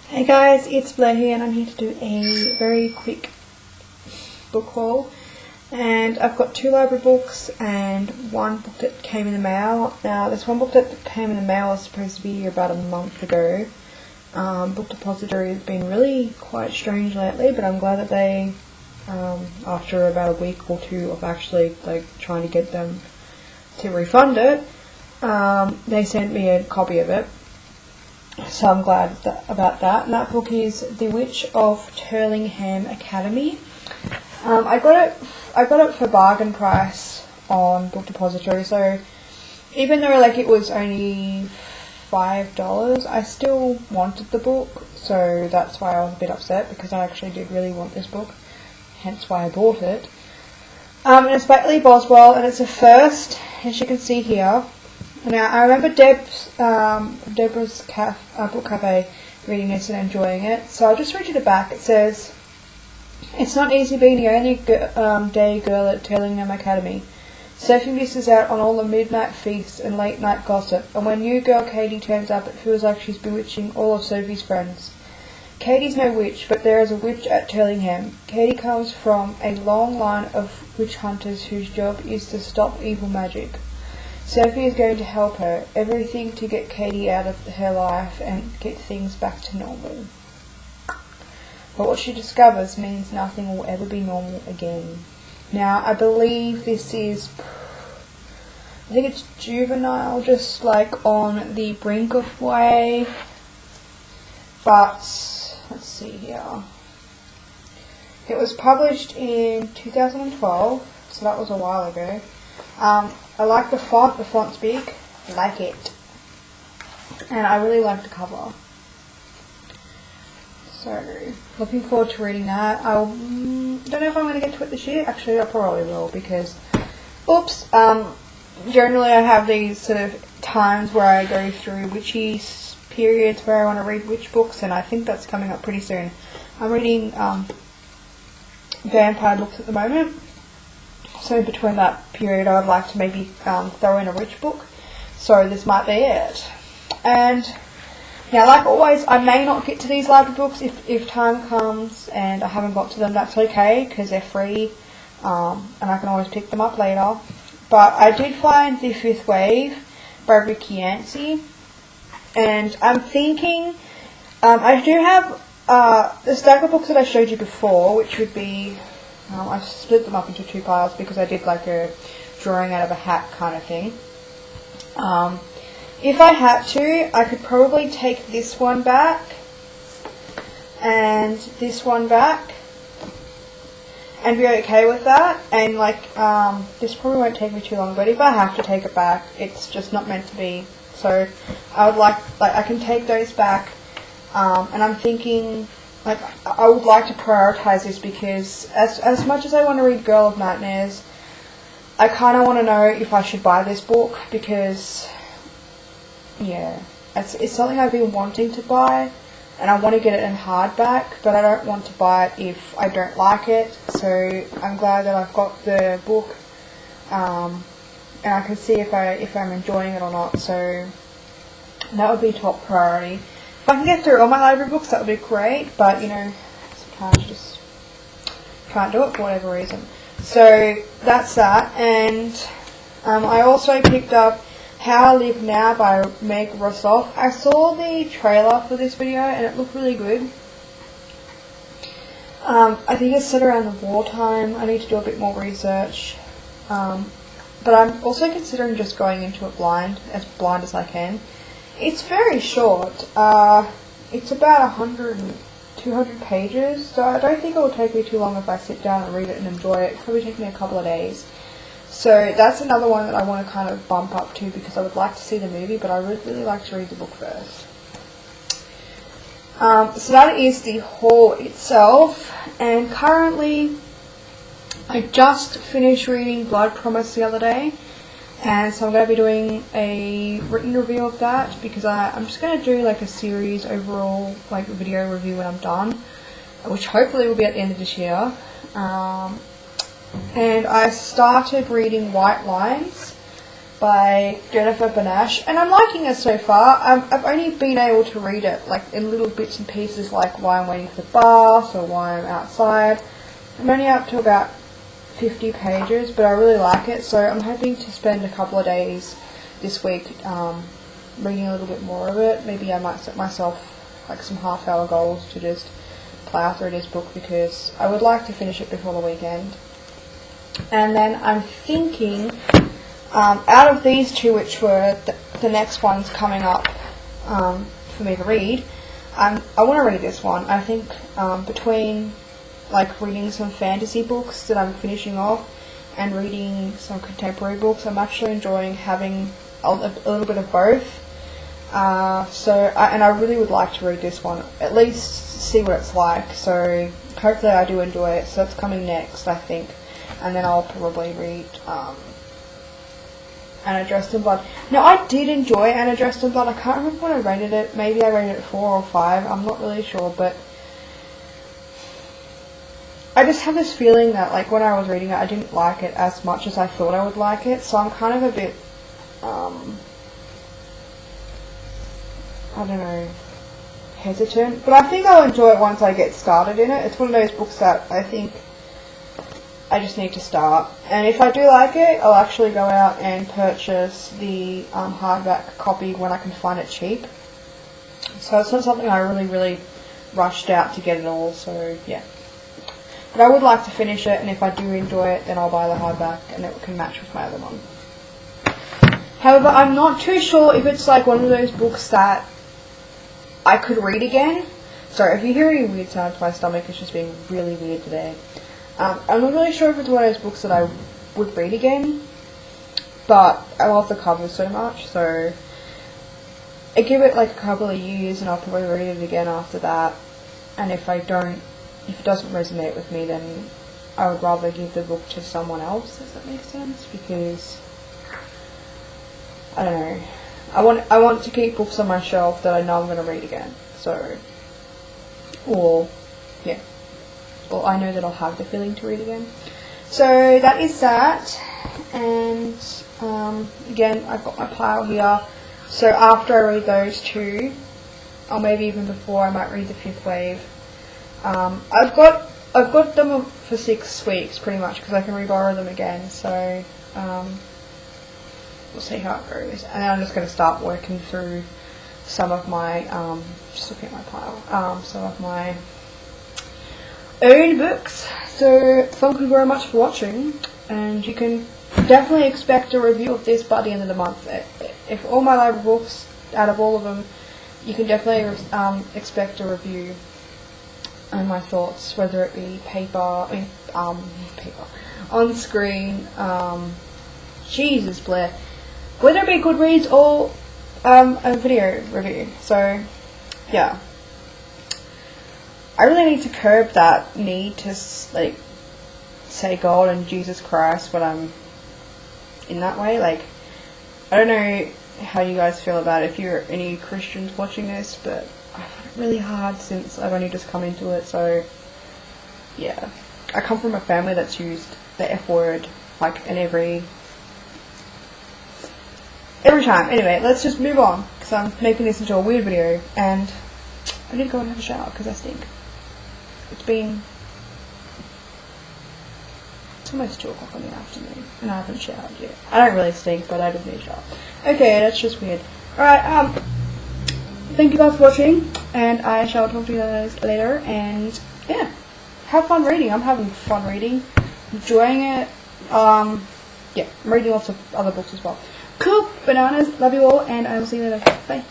Hey guys, it's Blair here and I'm here to do a very quick book haul. And I've got 2 library books and 1 book that came in the mail. Now this one book that came in the mail was supposed to be about a month ago. Book Depository has been really quite strange lately, but I'm glad that they, after about a week or 2 of actually trying to get them to refund it, they sent me a copy of it. So I'm glad about that. And that book is The Witch of Turlingham Academy. I got it for bargain price on Book Depository. So even though it was only $5, I still wanted the book. So that's why I was a bit upset, because I actually did really want this book. Hence why I bought it. And it's by Lee Boswell, and it's a first, as you can see here. Now, I remember Deborah's Book Cafe reading this and enjoying it, so I'll just read you the back. It says, "It's not easy being the only day girl at Turlingham Academy. Sophie misses out on all the midnight feasts and late night gossip, and when new girl Katie turns up, it feels like she's bewitching all of Sophie's friends. Katie's no witch, but there is a witch at Turlingham. Katie comes from a long line of witch hunters whose job is to stop evil magic. Sophie is going to help her, everything to get Katie out of her life and get things back to normal. But what she discovers means nothing will ever be normal again." Now, I believe this is, I think it's juvenile, just on the brink of YA. But, let's see here. It was published in 2012, so that was a while ago. I like the font's big, like it. And I really like the cover. So, looking forward to reading that. I don't know if I'm going to get to it this year. Actually, I probably will, because, generally I have these sort of times where I go through witchy periods where I want to read witch books, and I think that's coming up pretty soon. I'm reading vampire books at the moment. So between that period, I would like to maybe throw in a witch book. So this might be it. And now, like always, I may not get to these library books if time comes and I haven't got to them. That's okay, because they're free, and I can always pick them up later. But I did find The Fifth Wave by Ricky Yancey, and I'm thinking I do have the stack of books that I showed you before, which would be. I've split them up into 2 piles because I did a drawing out of a hat kind of thing. If I had to, I could probably take this one back and this one back and be okay with that. And this probably won't take me too long, but if I have to take it back, it's just not meant to be. So I would I can take those back, and I'm thinking. I would like to prioritize this, because as much as I want to read Girl of Nightmares, I kind of want to know if I should buy this book, because, yeah, it's something I've been wanting to buy, and I want to get it in hardback, but I don't want to buy it if I don't like it. So I'm glad that I've got the book, and I can see if I'm enjoying it or not. So that would be top priority. If I can get through all my library books, that would be great, but sometimes you just can't do it for whatever reason. So that's that, and I also picked up How I Live Now by Meg Rossoff. I saw the trailer for this video and it looked really good. I think it's set around the wartime. I need to do a bit more research, but I'm also considering just going into it blind as I can. It's very short. It's about 200 pages, so I don't think it will take me too long if I sit down and read it and enjoy it. It'll probably take me a couple of days. So that's another one that I want to kind of bump up to, because I would like to see the movie, but I would really like to read the book first. So that is the haul itself, and currently I just finished reading Blood Promise the other day. And so I'm going to be doing a written review of that, because I'm just going to do a series overall video review when I'm done, which hopefully will be at the end of this year. And I started reading White Lines by Jennifer Benash, and I'm liking it so far. I've only been able to read it like in little bits and pieces, like while I'm waiting for the bus or while I'm outside. I'm only up to about 50 pages, but I really like it, so I'm hoping to spend a couple of days this week reading a little bit more of it. Maybe I might set myself like some half-hour goals to just plow through this book, because I would like to finish it before the weekend. And then I'm thinking, out of these two, which were the next ones coming up for me to read, I want to read this one. I think between like reading some fantasy books that I'm finishing off and reading some contemporary books, I'm actually enjoying having a little bit of both. And I really would like to read this one, at least see what it's like. So hopefully I do enjoy it. So that's coming next, I think. And then I'll probably read Anna Dressed in Blood. Now, I did enjoy Anna Dressed in Blood. I can't remember when I rated it. Maybe I rated it 4 or 5. I'm not really sure, but I just have this feeling that, like, when I was reading it, I didn't like it as much as I thought I would like it. So I'm kind of a bit, I don't know, hesitant. But I think I'll enjoy it once I get started in it. It's one of those books that I think I just need to start. And if I do like it, I'll actually go out and purchase the hardback copy when I can find it cheap. So it's not something I really rushed out to get it all, so yeah. But I would like to finish it, and if I do enjoy it, then I'll buy the hardback and it can match with my other one. However, I'm not too sure if it's like one of those books that I could read again. Sorry, if you hear any weird sounds, my stomach is just being really weird today. I'm not really sure if it's one of those books that I would read again, but I love the cover so much, so I give it like a couple of years and I'll probably read it again after that. And if it doesn't resonate with me, then I would rather give the book to someone else, does that make sense? Because I don't know, I want to keep books on my shelf that I know I'm going to read again. So, or yeah, well, I know that I'll have the feeling to read again. So that is that. And again, I've got my pile here. So after I read those two, or maybe even before, I might read the Fifth Wave. I've got them for 6 weeks pretty much, because I can reborrow them again. So we'll see how it goes. And then I'm just going to start working through some of my just looking at my pile, some of my own books. So thank you very much for watching, and you can definitely expect a review of this by the end of the month. If all my library books, out of all of them, you can definitely expect a review and my thoughts, whether it be paper, on screen, Jesus Blair, whether it be Goodreads or a video review. So yeah, I really need to curb that need to like say God and Jesus Christ when I'm in that way. Like, I don't know how you guys feel about it, if you're any Christians watching this, but I find it really hard since I've only just come into it. So yeah, I come from a family that's used the F word like in every time. Anyway, let's just move on, because I'm making this into a weird video, and I need to go and have a shower because I stink. It's almost 2 o'clock in the afternoon and I haven't showered yet. I don't really stink, but I just need a shower. Okay, that's just weird. Alright, thank you guys for watching, and I shall talk to you guys later, and yeah, have fun reading. I'm having fun reading, enjoying it. Yeah, I'm reading lots of other books as well. Cool, bananas, love you all, and I will see you later. Bye.